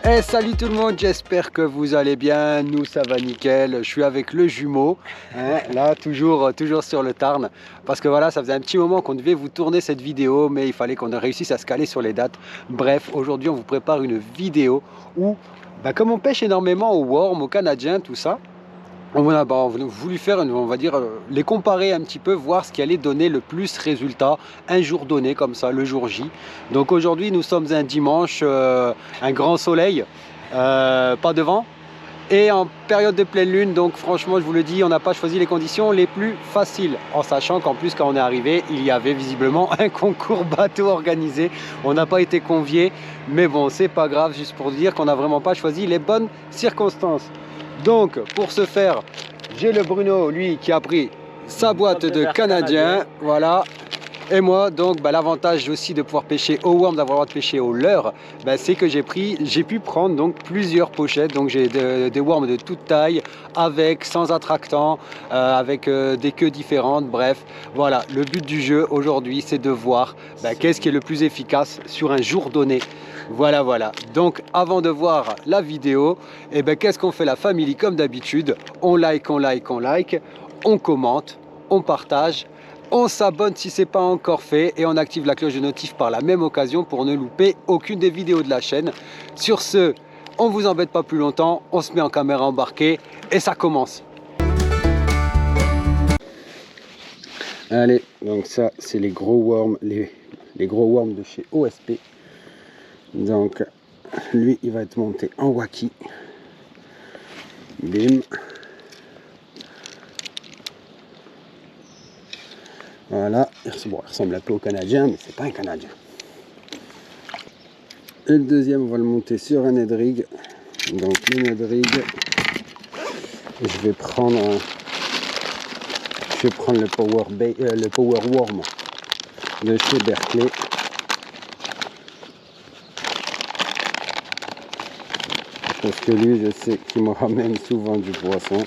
Hey, salut tout le monde, j'espère que vous allez bien, nous ça va nickel, je suis avec le jumeau, hein, là toujours sur le Tarn, parce que voilà, ça faisait un petit moment qu'on devait vous tourner cette vidéo, mais il fallait qu'on réussisse à se caler sur les dates. Bref, aujourd'hui on vous prépare une vidéo où, comme on pêche énormément au worm, au canadien, tout ça, on a voulu faire, on va dire, les comparer un petit peu, voir ce qui allait donner le plus résultat un jour donné, comme ça, le jour J. Donc aujourd'hui, nous sommes un dimanche, un grand soleil, pas de vent, et en période de pleine lune. Donc franchement, je vous le dis, on n'a pas choisi les conditions les plus faciles, en sachant qu'en plus, quand on est arrivé, il y avait visiblement un concours bateau organisé. On n'a pas été conviés, mais bon, c'est pas grave, juste pour dire qu'on n'a vraiment pas choisi les bonnes circonstances. Donc pour ce faire, j'ai le Bruno, lui, qui a pris sa boîte de canadien, voilà. Et moi, donc, l'avantage aussi de pouvoir pêcher au worm, d'avoir le droit de pêcher au leurre, c'est que j'ai pu prendre donc plusieurs pochettes. Donc j'ai des worms de toute taille, avec, sans attractant, avec des queues différentes. Bref, voilà, le but du jeu aujourd'hui, c'est de voir qu'est-ce qui est le plus efficace sur un jour donné. Voilà, voilà. Donc avant de voir la vidéo, qu'est-ce qu'on fait la famille comme d'habitude? On like, on commente, on partage. On s'abonne si ce n'est pas encore fait et on active la cloche de notif par la même occasion pour ne louper aucune des vidéos de la chaîne. Sur ce, on ne vous embête pas plus longtemps, on se met en caméra embarquée et ça commence. Allez, donc ça c'est les gros worms, les gros worms de chez OSP. Donc lui il va être monté en waki. Bim. Voilà, il ressemble un peu au canadien, mais c'est pas un canadien. Et le deuxième, on va le monter sur un Ned Rig. Donc le Ned Rig, je vais prendre le Power Worm de chez Berkeley. Parce que lui, je sais qu'il me ramène souvent du poisson.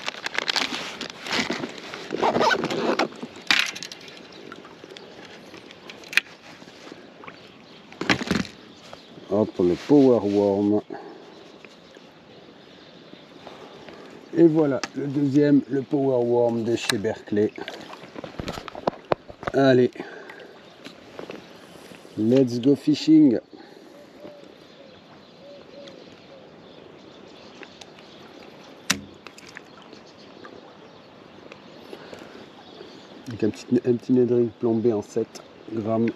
Hop, le Power Worm. Et voilà, le deuxième, le Power Worm de chez Berkeley. Allez, let's go fishing. Avec un petit Ned Rig plombé en 7 grammes.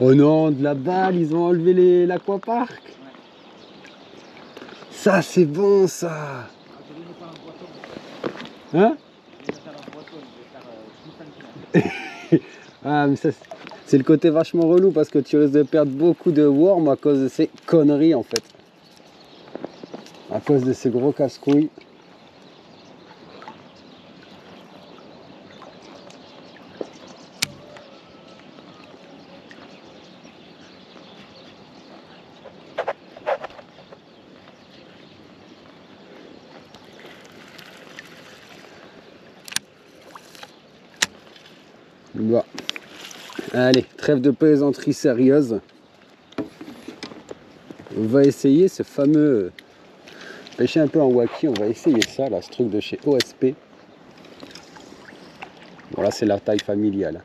Oh non, de la balle, ils ont enlevé l'aquapark. Ça, c'est bon, ça. Hein? Ah, mais ça, c'est le côté vachement relou parce que tu risques de perdre beaucoup de worms à cause de ces conneries, en fait. À cause de ces gros casse-couilles. Bon. Allez, trêve de plaisanterie sérieuse. On va essayer ce fameux pêcher un peu en waki. On va essayer ça, là, ce truc de chez OSP. Voilà, c'est la taille familiale.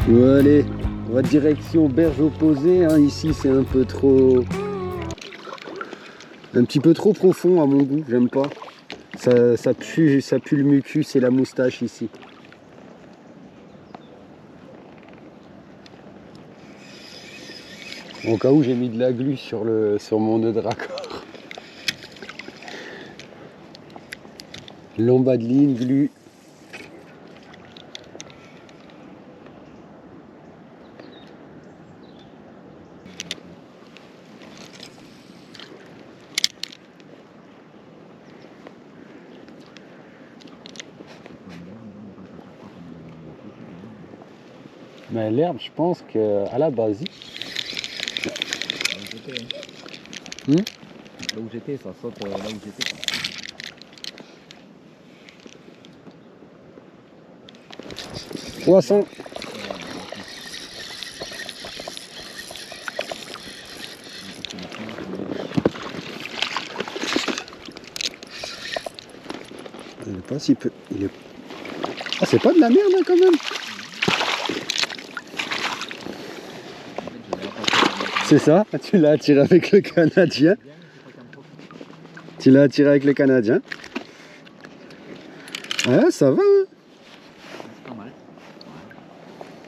Bon, allez, on va direction berge opposée, hein. Ici c'est un peu trop... un petit peu trop profond à mon goût, j'aime pas. Ça pue le mucus et la moustache ici. Au cas où j'ai mis de la glu sur mon nœud de raccord. Lombadeline, glu. Mais l'herbe, je pense qu'à la base... Là où j'étais, ça saute là où j'étais. Poisson. Il est pas si peu. Il est... Ah, c'est pas de la merde hein, quand même. C'est ça, tu l'as attiré avec le Canadien. Tu l'as attiré avec le Canadien. Ouais, ça va. Hein. Pas mal.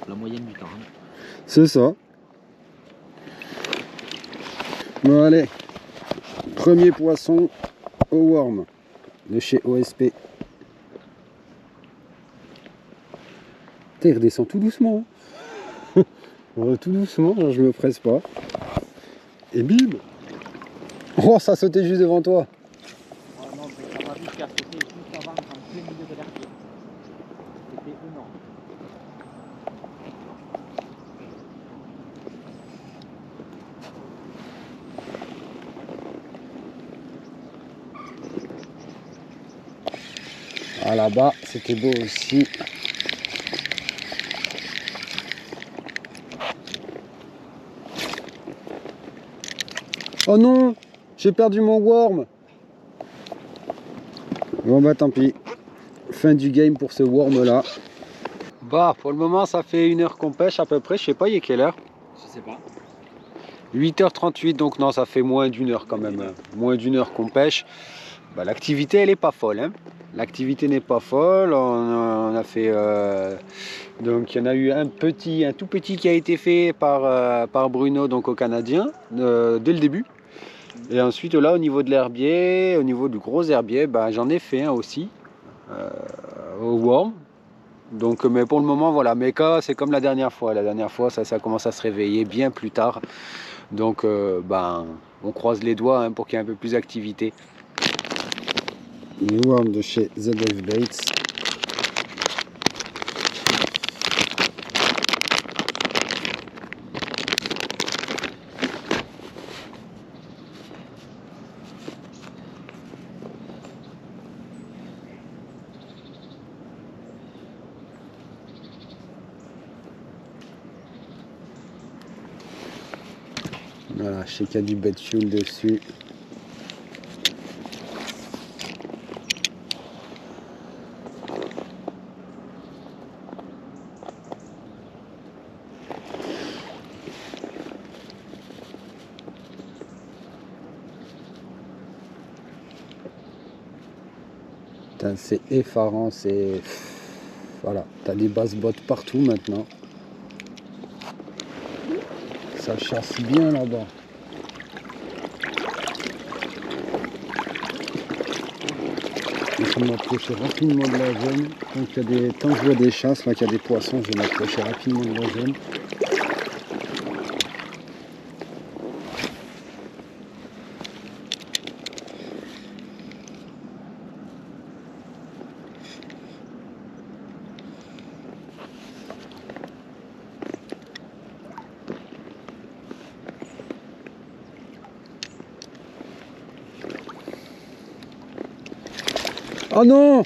La moyenne du temps. C'est ça. Bon, allez. Premier poisson au worm de chez OSP. Il redescend tout doucement. Hein. Tout doucement, genre, je me presse pas. Et bim. Oh, ça sautait juste devant toi. Oh non, ça m'a vite fait sauter juste avant, en plein milieu de l'herbier. C'était énorme. Ah, là-bas, c'était beau aussi. Oh non, j'ai perdu mon worm. Bon bah tant pis. Fin du game pour ce worm là. Bah pour le moment ça fait 1 heure qu'on pêche à peu près. Je sais pas il est quelle heure. Je sais pas. 8h38 donc non ça fait moins d'1 heure quand même. Moins d'1 heure qu'on pêche. Bah, l'activité elle est pas folle. Hein. L'activité n'est pas folle. On a fait... donc il y en a eu un tout petit qui a été fait par Bruno donc au Canadien dès le début. Et ensuite là au niveau de l'herbier, au niveau du gros herbier, bah, j'en ai fait un aussi au worm. Donc mais pour le moment voilà, mais cas c'est comme la dernière fois. La dernière fois ça commence à se réveiller bien plus tard. Donc ben, on croise les doigts hein, pour qu'il y ait un peu plus d'activité. Le worm de chez ZF Baits. Voilà, je sais qu'il y a du bait fuel dessus. C'est effarant, c'est... Voilà, t'as des basses bottes partout maintenant. Ça chasse bien là-bas. Je vais m'approcher rapidement de la zone. Tant que je vois des chasses, là qu'il y a des poissons, je vais m'approcher rapidement de la zone. Oh non!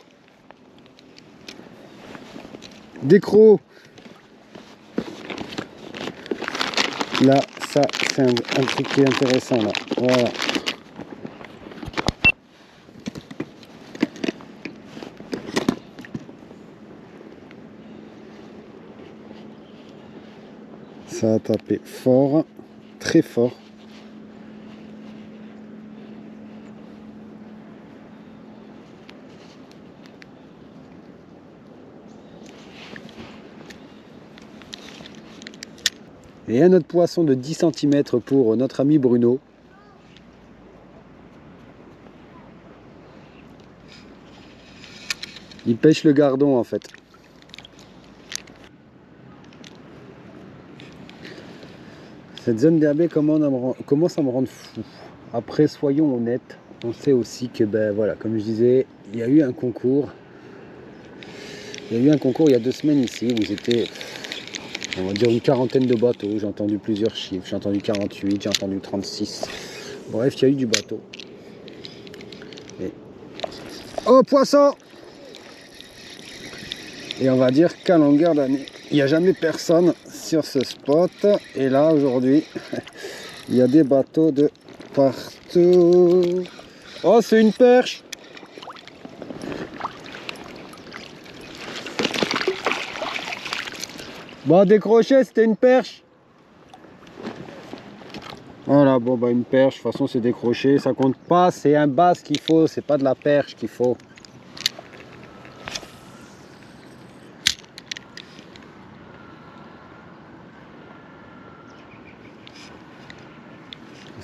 Des crocs! Là, ça, c'est un truc qui est intéressant là. Voilà. Ça a tapé fort, très fort. Et un autre poisson de 10 cm pour notre ami Bruno. Il pêche le gardon en fait. Cette zone d'herbier commence à me rendre fou. Après, soyons honnêtes, on sait aussi que, ben voilà, comme je disais, il y a eu un concours. Il y a eu un concours il y a 2 semaines ici où j'étais, on va dire, une quarantaine de bateaux. J'ai entendu plusieurs chiffres. J'ai entendu 48, j'ai entendu 36. Bref, il y a eu du bateau. Et... oh, poisson! Et on va dire qu'à longueur d'année, il n'y a jamais personne sur ce spot. Et là, aujourd'hui, il y a des bateaux de partout. Oh, c'est une perche! Bon, décroché, c'était une perche. Voilà, bon, bah une perche, de toute façon, c'est décroché. Ça compte pas, c'est un bass qu'il faut, c'est pas de la perche qu'il faut.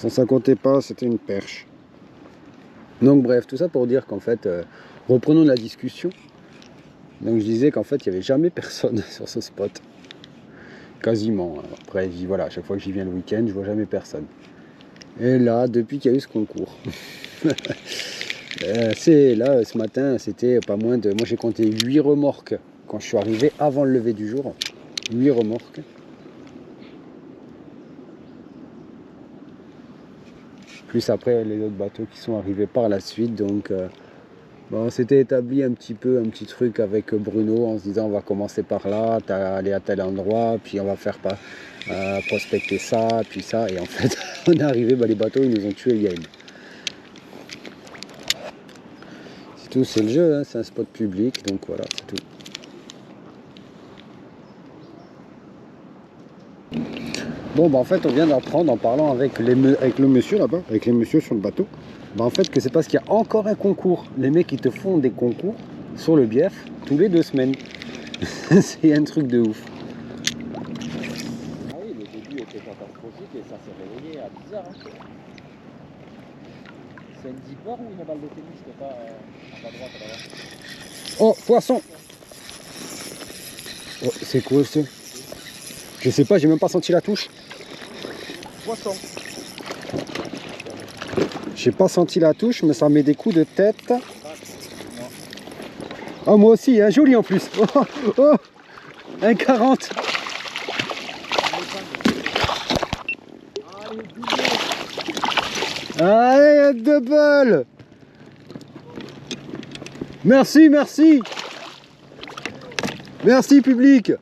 Ça comptait pas, c'était une perche. Donc bref, tout ça pour dire qu'en fait, reprenons la discussion. Donc je disais qu'en fait, il n'y avait jamais personne sur ce spot. Quasiment. Après, voilà, à chaque fois que j'y viens le week-end, je vois jamais personne. Et là, depuis qu'il y a eu ce concours, c'est là, ce matin, c'était pas moins de... moi, j'ai compté 8 remorques quand je suis arrivé avant le lever du jour. 8 remorques. Plus après les autres bateaux qui sont arrivés par la suite. Donc bon, on s'était établi un petit truc avec Bruno en se disant on va commencer par là, aller à tel endroit, puis on va faire prospecter ça, puis ça. Et en fait, on est arrivé, bah, les bateaux ils nous ont tué le game. C'est tout, c'est le jeu, hein, c'est un spot public, donc voilà, c'est tout. Bon, bah en fait, on vient d'apprendre en parlant avec le monsieur là-bas, avec les messieurs sur le bateau, bah en fait que c'est parce qu'il y a encore un concours. Les mecs ils te font des concours sur le bief tous les 2 semaines. C'est un truc de ouf. Ah oui, le début était catastrophique et ça s'est réveillé à 10h. Hein. C'est une zipper ou une balle de tennis que t'as à ta droite là-bas? Oh, poisson! Oh, c'est quoi ça? Je sais pas, j'ai même pas senti la touche. Poisson. J'ai pas senti la touche, mais ça met des coups de tête. Oh, moi aussi, un joli en plus. Oh, oh, un 40. Allez, un double. Merci, merci. Merci, public.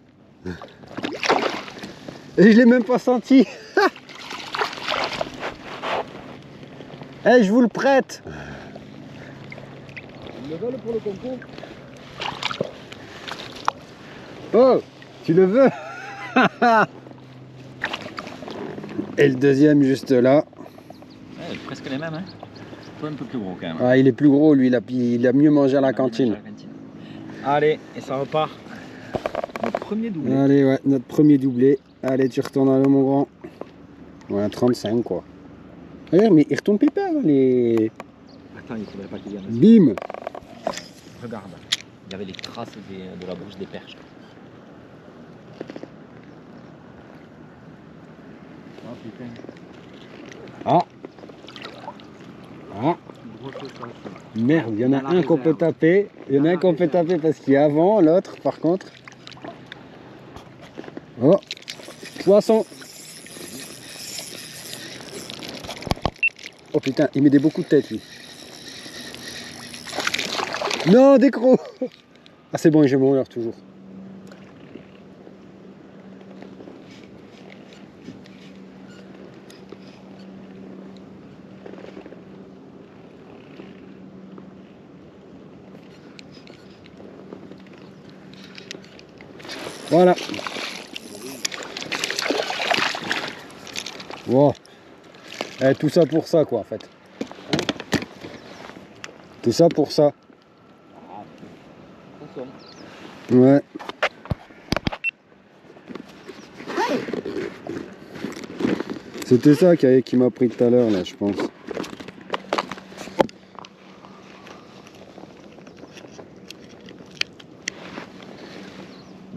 Et je l'ai même pas senti. Eh, je vous le prête. Ils le veulent pour le concours? Oh, tu le veux? Et le deuxième juste là. Ouais, presque les mêmes, hein. Toi un peu plus gros quand même. Ah, il est plus gros lui, il a mieux mangé à la cantine. Allez, et ça repart. Notre premier doublé. Allez, ouais, notre premier doublé. Allez, tu retournes à l'eau, mon grand. Ouais, un 35 quoi. Regarde, mais il retourne pépère les... Attends, il faudrait pas qu'il vienne. Bim. Regarde, il y avait les traces de la bouche des perches. Oh putain. Ah. Ah. Merde, il y en a un qu'on peut taper. Il y en a un qu'on peut taper parce qu'il est avant, l'autre par contre. Oh, poisson. Oh putain, il met des beaucoup de tête lui. Non, décro. Ah c'est bon, j'ai mon heure toujours. Voilà. Wow. Tout ça pour ça quoi en fait. Tout ça pour ça. Ah, attention. Ouais. C'était ça qui m'a pris tout à l'heure là, je pense.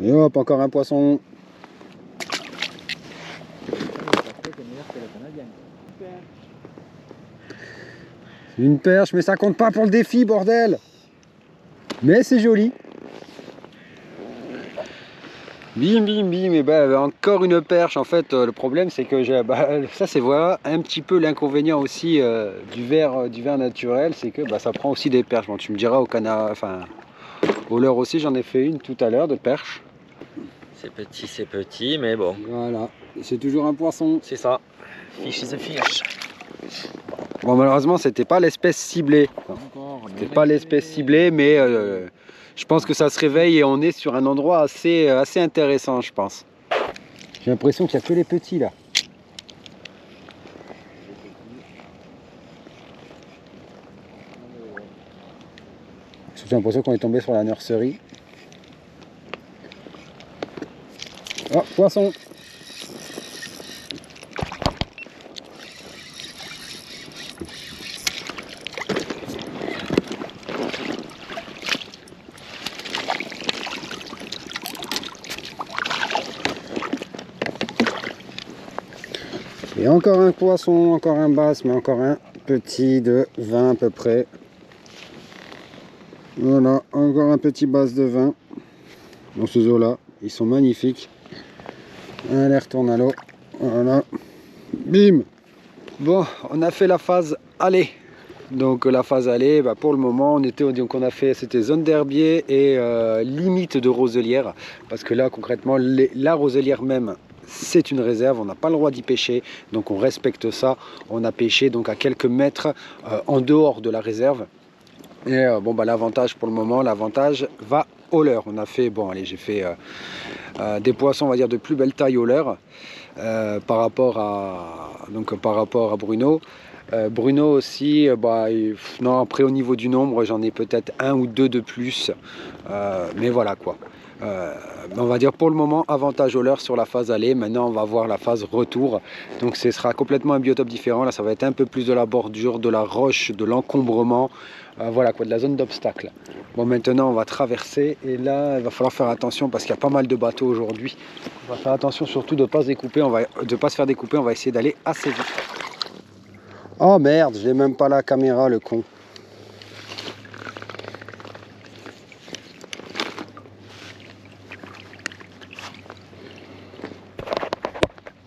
Et hop, encore un poisson. Une perche, mais ça compte pas pour le défi, bordel. Mais c'est joli. Bim, bim, bim. Et ben encore une perche. En fait, le problème, c'est que ça, c'est voilà un petit peu l'inconvénient aussi du verre naturel, c'est que ça prend aussi des perches. Bon, tu me diras au canard, enfin, au leurre aussi, j'en ai fait une tout à l'heure de perche. C'est petit, mais bon. Voilà, c'est toujours un poisson. C'est ça. Fish is a fish. Bon, malheureusement, c'était pas l'espèce ciblée. C'était pas l'espèce ciblée, mais je pense que ça se réveille et on est sur un endroit assez intéressant, je pense. J'ai l'impression qu'il n'y a que les petits là. J'ai l'impression qu'on est tombé sur la nurserie. Oh, poisson! Et encore un poisson, encore un basse, mais encore un petit de 20 à peu près. Voilà, encore un petit basse de 20 dans ce zoo là. Ils sont magnifiques. Allez, retourne à l'eau. Voilà. Bim! Bon, on a fait la phase aller. Donc la phase aller, pour le moment, on a fait, c'était zone d'herbier et limite de roselière. Parce que là, concrètement, la roselière même, c'est une réserve, on n'a pas le droit d'y pêcher, donc on respecte ça. On a pêché donc à quelques mètres en dehors de la réserve. Et l'avantage pour le moment, l'avantage va au leurre. On a fait, j'ai fait des poissons, on va dire, de plus belle taille au leurre par rapport à Bruno. Bruno aussi, non, après au niveau du nombre, j'en ai peut-être un ou deux de plus, mais voilà quoi. On va dire pour le moment avantage au leurre sur la phase aller. Maintenant on va voir la phase retour, donc ce sera complètement un biotope différent. Là ça va être un peu plus de la bordure, de la roche, de l'encombrement, voilà quoi, de la zone d'obstacle. Bon, maintenant on va traverser et là il va falloir faire attention parce qu'il y a pas mal de bateaux aujourd'hui. On va faire attention surtout de ne pas se découper, pas se faire découper, on va essayer d'aller assez vite. Oh merde, j'ai même pas la caméra, le con.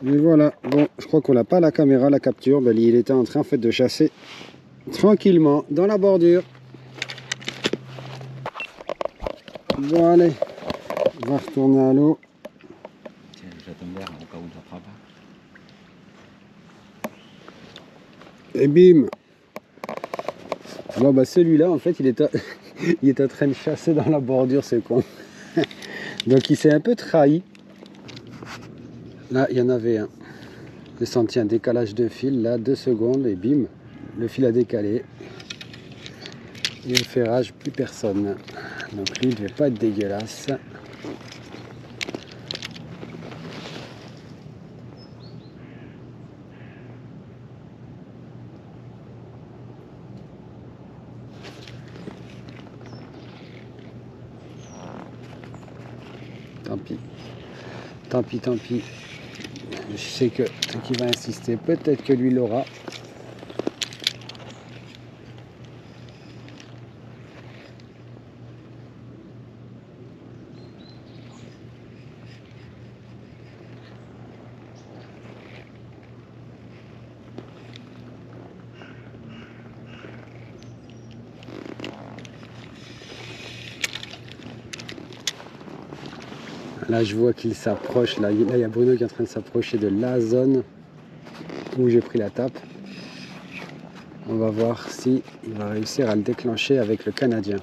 Et voilà, bon, je crois qu'on n'a pas la caméra, la capture. Il était en train en fait de chasser tranquillement dans la bordure. Bon allez, on va retourner à l'eau. Tiens, je jette un verre au cas où il l'attrape. Et bim. Bon celui-là en fait il est en train de chasser dans la bordure, c'est con. Donc il s'est un peu trahi. Là il y en avait un. J'ai senti un décalage de fil, là 2 secondes et bim, le fil a décalé. Et le ferrage, plus personne. Donc lui il ne devait pas être dégueulasse. Tant pis. Tant pis, tant pis. Je sais que tant qu'il va insister, peut-être que lui l'aura. Là, je vois qu'il s'approche. Là, il y a Bruno qui est en train de s'approcher de la zone où j'ai pris la tape. On va voir si il va réussir à le déclencher avec le Canadien.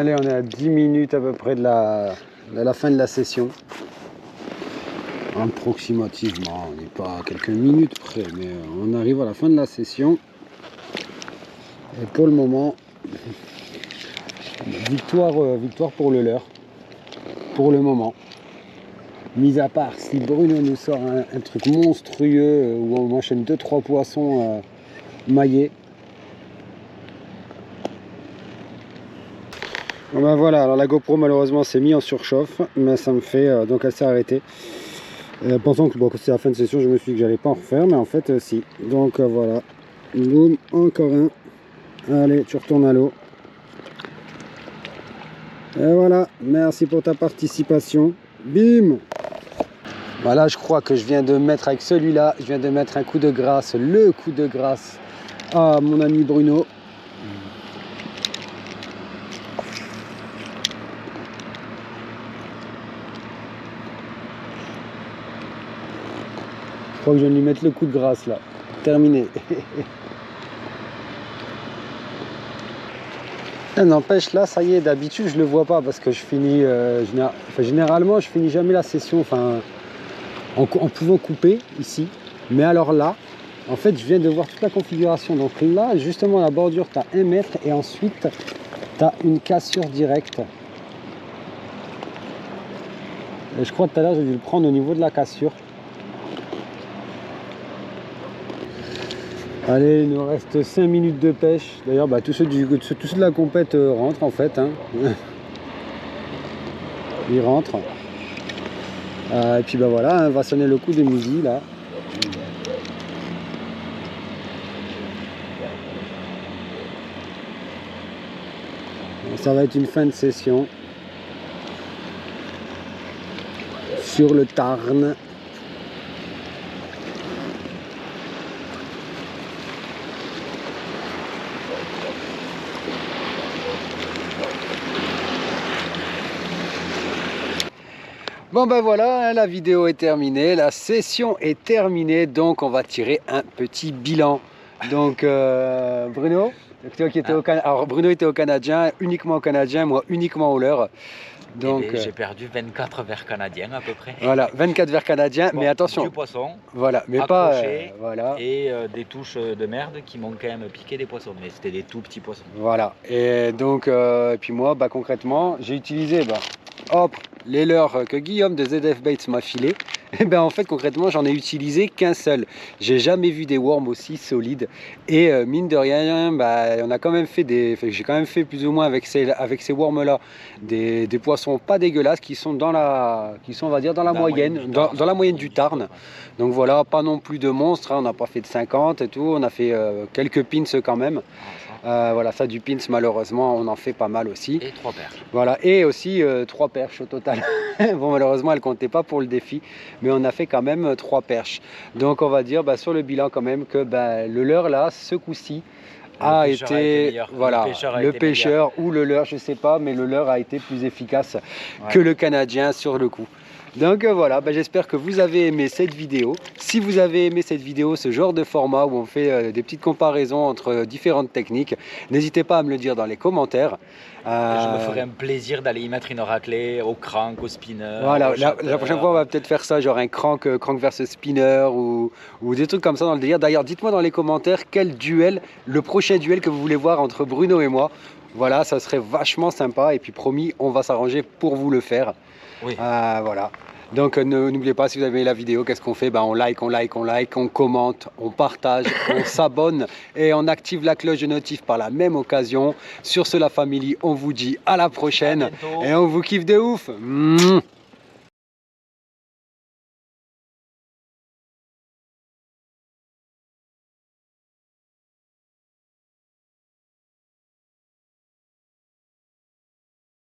Allez, on est à 10 minutes à peu près de la fin de la session. Approximativement, on n'est pas à quelques minutes près, mais on arrive à la fin de la session. Et pour le moment, victoire pour le leurre. Pour le moment. Mis à part si Bruno nous sort un truc monstrueux où on enchaîne 2-3 poissons maillés. Bon ben voilà, alors la GoPro malheureusement s'est mise en surchauffe, mais ça me fait, donc elle s'est arrêtée. Pensant que, bon, que c'est la fin de session, je me suis dit que j'allais pas en refaire, mais en fait si. Donc voilà, boum, encore un. Allez, tu retournes à l'eau. Et voilà, merci pour ta participation. Bim! Voilà, je crois que je viens de mettre avec celui-là, je viens de mettre un coup de grâce, le coup de grâce à mon ami Bruno. Je crois que je viens de lui mettre le coup de grâce là. Terminé. N'empêche, là, ça y est, d'habitude, je le vois pas parce que je finis, généralement, je finis jamais la session, en pouvant couper ici. Mais alors là, en fait, je viens de voir toute la configuration. Donc là, justement, la bordure, tu as 1 mètre et ensuite, tu as une cassure directe. Et je crois que tout à l'heure, j'ai dû le prendre au niveau de la cassure. Allez, il nous reste 5 minutes de pêche. D'ailleurs, tous ceux de la compète rentrent en fait. Hein. Ils rentrent. Et puis voilà, on va sonner le coup de midi là. Ça va être une fin de session sur le Tarn. Bon ben voilà, la vidéo est terminée, la session est terminée, donc on va tirer un petit bilan. Donc Bruno, toi qui étais alors Bruno était au Canadien, uniquement au Canadien, moi uniquement au leurre. Donc j'ai perdu 24 vers canadiens à peu près. Voilà, 24 vers canadiens, bon, mais attention. Du poisson. Voilà, mais accroché, pas voilà. Et des touches de merde qui m'ont quand même piqué des poissons, mais c'était des tout petits poissons. Voilà. Et donc et puis moi, concrètement, j'ai utilisé hop, les leurres que Guillaume de ZF Baits m'a filé. Et en fait concrètement j'en ai utilisé qu'un seul. J'ai jamais vu des worms aussi solides. Et mine de rien, on a quand même fait j'ai quand même fait plus ou moins avec ces worms là des poissons pas dégueulasses qui sont on va dire dans la moyenne, dans la moyenne du Tarn. Donc voilà, pas non plus de monstres, hein, on n'a pas fait de 50 et tout, on a fait quelques pins quand même. Voilà, ça du pins malheureusement on en fait pas mal aussi. Et 3 perches. Voilà, et aussi 3 perches au total. Bon malheureusement elles comptaient pas pour le défi, mais on a fait quand même 3 perches. Donc on va dire sur le bilan quand même que le leurre là, ce coup-ci, a été voilà, le pêcheur ou le leurre, je sais pas, mais le leurre a été plus efficace que le Canadien sur le coup. Donc voilà, j'espère que vous avez aimé cette vidéo. Si vous avez aimé cette vidéo, ce genre de format où on fait des petites comparaisons entre différentes techniques, n'hésitez pas à me le dire dans les commentaires. Je me ferai un plaisir d'aller y mettre une raclée au crank, au spinner. Voilà, la prochaine fois on va peut-être faire ça, genre un crank versus spinner ou des trucs comme ça dans le délire. D'ailleurs, dites-moi dans les commentaires quel duel, le prochain duel que vous voulez voir entre Bruno et moi. Voilà, ça serait vachement sympa et puis promis, on va s'arranger pour vous le faire. Oui. Voilà. Donc n'oubliez pas, si vous avez aimé la vidéo, qu'est-ce qu'on fait? On like, on commente, on partage, on s'abonne et on active la cloche de notif par la même occasion. Sur ce, la famille, on vous dit à la prochaine et on vous kiffe de ouf.